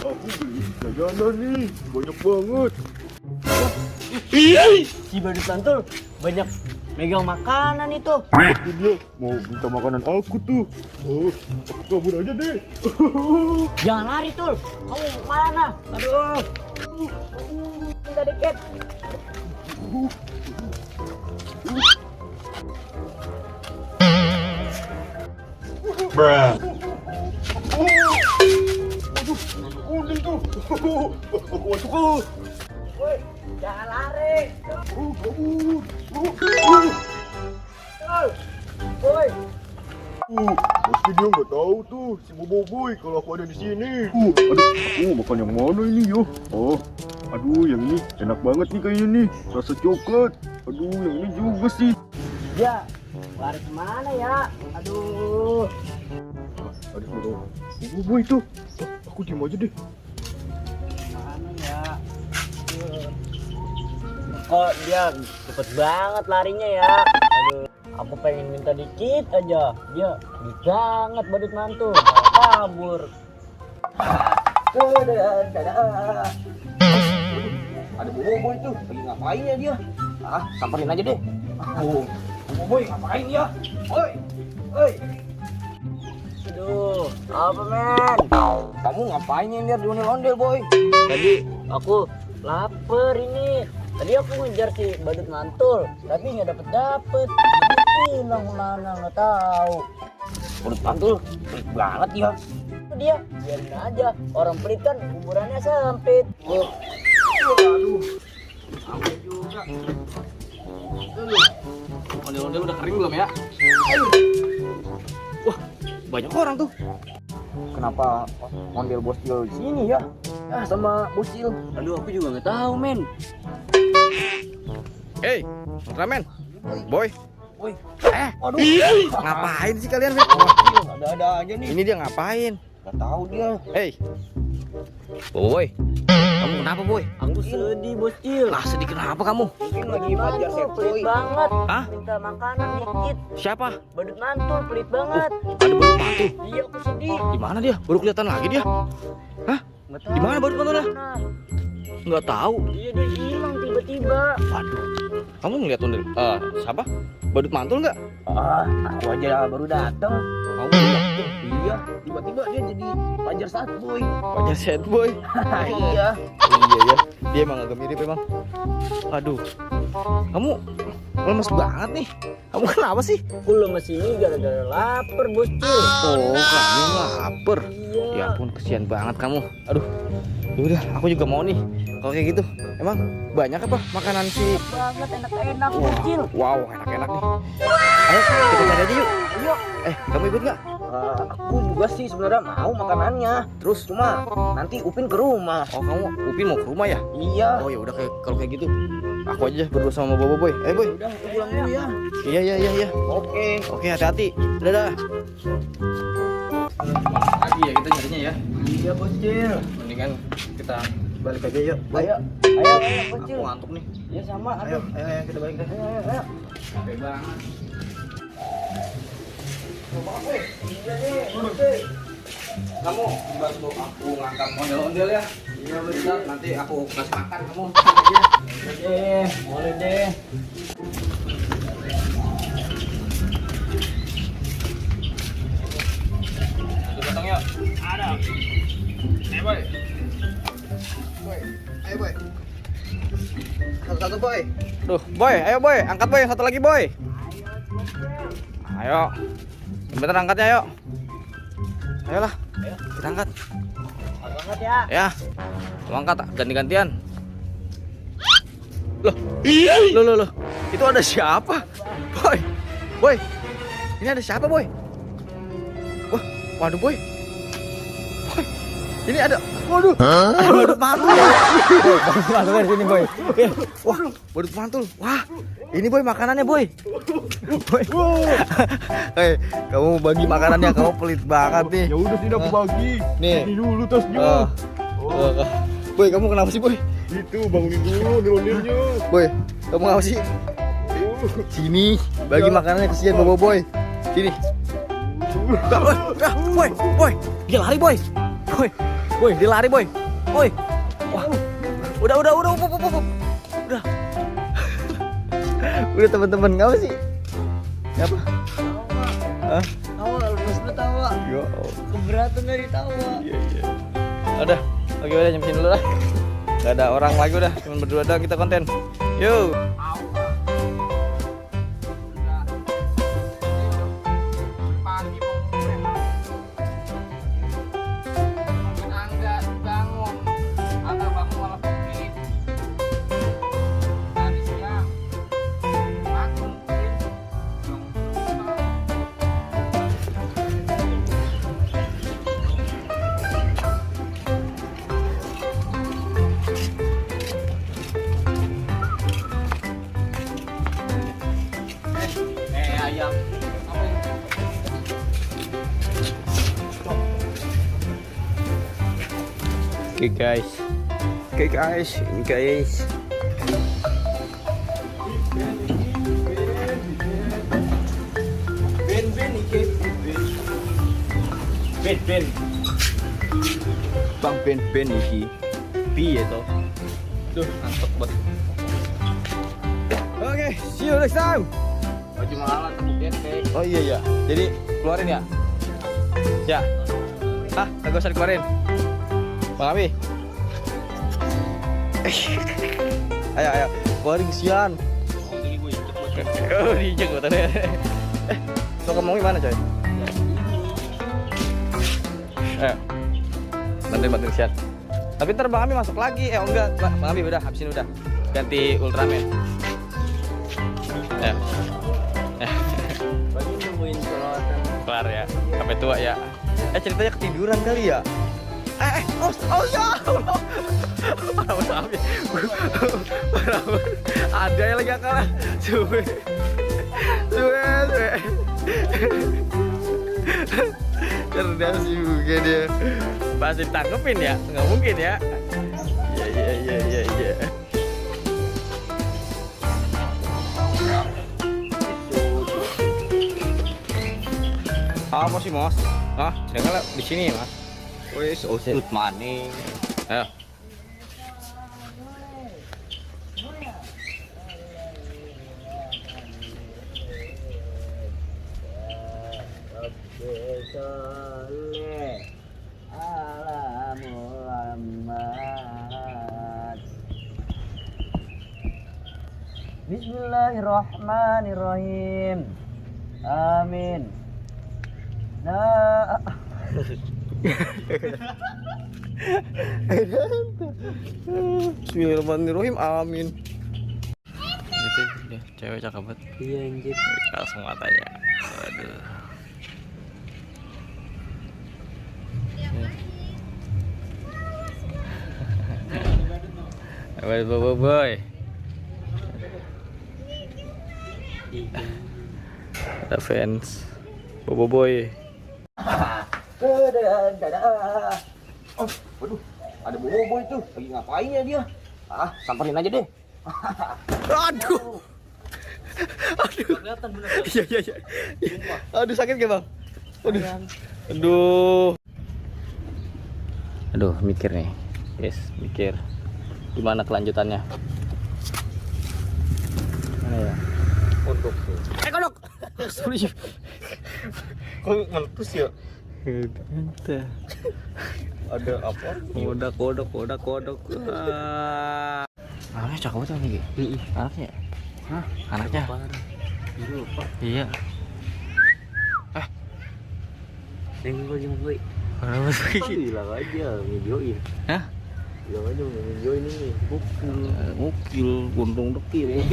Aku beli jajanan nih, banyak banget. Si badut mantul banyak megang makanan itu. Itu dia mau minta makanan aku tuh. Oh, aku kabur aja deh. Jangan lari Tul, kamu mana? Aduh, minta dikit. Bruh. Aduh, kuning tuh. Aku masuk. Woi, jangan lari. Kabur. Tul, woi. Pasti dia nggak tahu tuh si Boboiboy kalau aku ada di sini. Aduh, makan yang mana ini yo? Oh, aduh, yang ini enak banget nih kayaknya nih, rasa coklat. Aduh, yang ini juga sih. Ya, lari kemana ya? Aduh. Ada suara Boboiboy tuh. Aku diem aja deh. Mana ya? Kok dia cepet banget larinya ya? Aduh, aku pengen minta dikit aja. Dia cepet banget badut mantul, malah kabur. Ada Boboiboy tuh, lagi ngapain ya dia? Ah, samperin aja deh. Boboiboy ngapain ya? Oi, oi. Aduh, apa men? Kamu ngapain ya lihat di ondel-ondel, Boy? Tadi aku lapar ini. Tadi aku ngejar si badut mantul, tapi nggak dapet. Hilang mana nggak tahu. Perut mantul, pelit banget ya. Itu dia, biarin aja. Orang pelit kan kuburannya sempit. Oh. Aduh. Sampai juga. Ondel-ondel udah kering belum ya? Wah, banyak orang tuh. Kenapa ondel Bocil di sini ya? Ah, sama Bocil. Aduh, aku juga nggak tahu men. Hey, Ultraman, Boy, Woi, aduh, ngapain sih kalian? Bocil ada aja nih. Ini dia ngapain? Gak tahu dia. Hey, Boy, kamu kenapa Boy? Aku sedih Bocil. Lah sedih kenapa kamu? Mungkin lagi belajar set Pelit Boy. banget. Hah? Minta makanan dikit. Siapa? Badut mantul pelit banget. Ada badut mantul. Iya, aku sedih. Di mana dia? Baru kelihatan lagi dia? Hah? Nggak tahu Di mana badut mantulnya? mana. Nggak tahu. Iya, dia hilang tiba-tiba. Waduh, kamu ngeliat ondel? Siapa? Badut mantul nggak? Ah, aku aja baru datang. Kamu ngeliat? Iya, tiba-tiba dia jadi Fajar Sad Boy. Wajah sad Boy. Iya. Iya ya, dia emang agak mirip emang. Aduh, kamu lemes banget nih. Kamu kenapa sih? Aku lemes ini gara-gara lapar Bocil. Oh, kamu lapar. Iya. Ya ampun, kesian banget kamu. Aduh, yaudah, aku juga mau nih. Kalau kayak gitu, emang banyak apa makanan si? Banget enak-enak Bocil. Wow, enak-enak nih. Ayo, kita cari aja yuk. Yuk. Kamu ikut nggak? Aku juga sih sebenarnya mau makanannya. Terus cuma nanti Upin ke rumah. Oh, kamu Upin mau ke rumah ya? Iya. Oh ya udah, kalau kayak gitu, aku aja berdua sama Boy. Boy. Udah, aku pulang dulu ya. Iya. Oke. Oke, hati-hati. Dadah. Lagi ya kita nyarinya ya. Iya, Bocil. Mendingan kita balik aja yuk. Ayo Aku Bocil. ngantuk nih. Ya sama, Ayo, aduh. kita balik deh. Ayo. Capek banget. Kamu bantu aku ngangkat ondel-ondel ya. Iya benar. Nanti aku kasih makan kamu. Boleh deh. Satu potong yuk. Ada. Boy. Ayo boy. Satu Boy. Duh, Boy, ayo Boy, angkat Boy, satu lagi Boy. Ayo. Bentar angkatnya yuk. Ayolah. Kita angkat. Banget ya. Ya. Lu angkat ganti-gantian. Loh. Itu ada siapa? Boy. Ini ada siapa, Boy? Wah, waduh, Boy. Ini ada. Waduh. Ada badut mantul. Boy, badut mantul dari sini, Boy. Wah, badut mantul. Wah, ini Boy makanannya, Boy. Boy. Hei, kamu bagi makanannya, kamu pelit banget nih. Ya udah sini aku bagi. Nih. Ini dulu tasnya. Boy, kamu kenapa sih, Boy? Itu bangunin dulu ondel-ondelnya. Boy, kamu ngapa sih? Sini, bagi makanannya kesian Boy. Sini. Boy, dia lari Boy. Boy, dia lari boy. Boy. Wah. Udah. Udah. Udah teman-teman, ngapa sih? Apa? Hah? Tawa, lepas tawa. Yo. Keberatan dari tawa. Iya. Udah, oke udah nyampein dulu lah. Gak ada orang lagi udah, cuma berdua doang kita konten. Yo. Oke guys, ini guys. Ben. Bang Ben iki. Piye to? Duh, mantep banget. Oke, see you next time. Baju malah temukan kayak. Oh iya. Jadi keluarin ya? Ya. Kagak usah dikeluarin. Bang Abi. Ayo. Keluarin kesian. Oh, diinjek gue tadi. Lo ngomong gimana coy? Ayo. Bantuin kesian. Tapi ntar Bang Abi masuk lagi. Enggak. Bang Abi udah, habisin udah. Ganti Ultraman. Ayo. Bagi nungguin selawatan. Kelar ya. Sampai tua ya. Ceritanya ketiduran kali ya. Oh ya Allah. Ada yang lagi akal. Suwe. Cerdas juga dia. Pasti tangkepin ya? Nggak mungkin ya. Iya. Apa sih Mas? Jangan di sini Mas. Wes, usut maning. Ayo. Bismillahirrahmanirrahim. Amin. Nah. Bismillahirrahmanirrahim. Amin. Itu dia, cewek cakep banget. Iya anjir. Langsung matanya. Aduh. Boy. Ada fans. Boy. Waduh, ada boboiboy tuh. Lagi ngapain ya dia? Samperin aja deh. Aduh. Kelihatan bener. Iya. Aduh, sakit gak bang? Aduh, mikir nih. Yes, mikir. Gimana kelanjutannya? Mana ya? Kodok tuh. Kodok. Sorry. Kok meletus ya? Ada apa? Kodok. Anaknya cakep banget nih. Anaknya. Hah? Anaknya? Iya. Jemput boy. Kenapa sih? Bilang aja videoin. Hah? Bilang aja videoin ini. Mukil, gondong dekil.